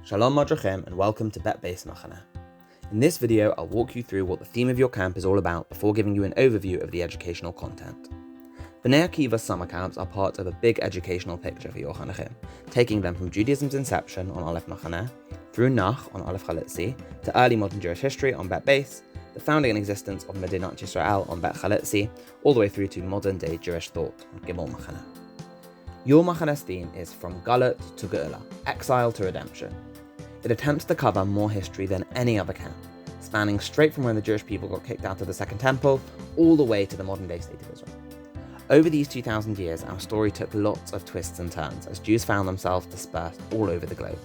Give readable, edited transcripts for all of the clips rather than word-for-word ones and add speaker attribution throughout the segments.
Speaker 1: Shalom Madrachim and welcome to Bet Beis Machane. In this video, I'll walk you through what the theme of your camp is all about before giving you an overview of the educational content. Bnei Akiva summer camps are part of a big educational picture for your chanachim, taking them from Judaism's inception on Aleph Machane, through Nach on Aleph Chalutzi, to early modern Jewish history on Bet Beis, the founding and existence of Medina Israel on Bet Chalutzi, all the way through to modern day Jewish thought on Gimmel Machane. Your Machane's theme is From Galut to Geula, Exile to Redemption. It attempts to cover more history than any other camp, spanning straight from when the Jewish people got kicked out of the Second Temple, all the way to the modern day state of Israel. Over these 2,000 years, our story took lots of twists and turns as Jews found themselves dispersed all over the globe.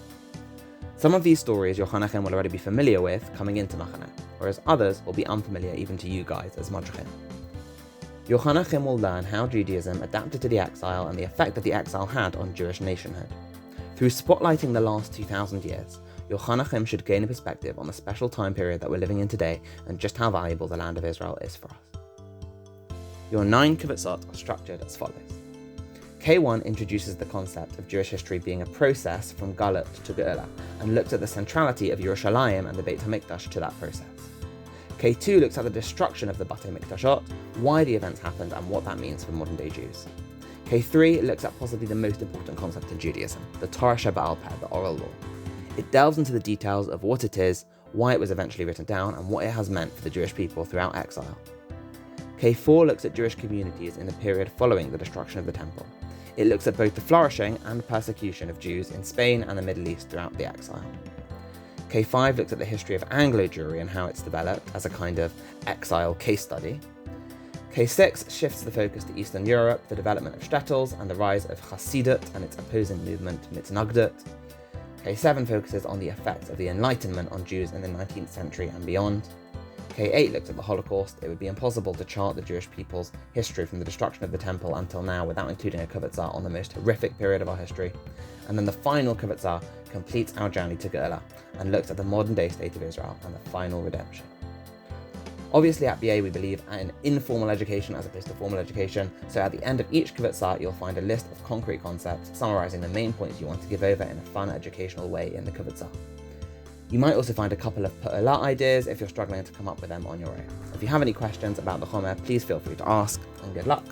Speaker 1: Some of these stories your Chanachim will already be familiar with coming into Machane, whereas others will be unfamiliar even to you guys as Madrachim. Your Chanachim will learn how Judaism adapted to the exile and the effect that the exile had on Jewish nationhood. Through spotlighting the last 2,000 years, your Chanachim should gain a perspective on the special time period that we're living in today and just how valuable the land of Israel is for us. Your 9 kibbutzot are structured as follows. K1 introduces the concept of Jewish history being a process from Galut to Geula and looks at the centrality of Yerushalayim and the Beit HaMikdash to that process. K2 looks at the destruction of the Batei Mikdashot, why the events happened and what that means for modern day Jews. K3 looks at possibly the most important concept in Judaism, the Torah She'Ba'al Peh, the oral law. It delves into the details of what it is, why it was eventually written down, and what it has meant for the Jewish people throughout exile. K4 looks at Jewish communities in the period following the destruction of the temple. It looks at both the flourishing and persecution of Jews in Spain and the Middle East throughout the exile. K5 looks at the history of Anglo Jewry and how it's developed as a kind of exile case study. K6 shifts the focus to Eastern Europe, the development of shtetls, and the rise of Hasidut and its opposing movement, Mitznagdut. K7 focuses on the effects of the Enlightenment on Jews in the 19th century and beyond. K8 looks at the Holocaust. It would be impossible to chart the Jewish people's history from the destruction of the temple until now without including a kivutzah on the most horrific period of our history. And then the final kivutzah completes our journey to Geula and looks at the modern day state of Israel and the final redemption. Obviously at BA we believe in informal education as opposed to formal education, so at the end of each kivutzah you'll find a list of concrete concepts summarising the main points you want to give over in a fun educational way in the kivutzah. You might also find a couple of pa'ula ideas if you're struggling to come up with them on your own. If you have any questions about the Chomer, please feel free to ask, and good luck!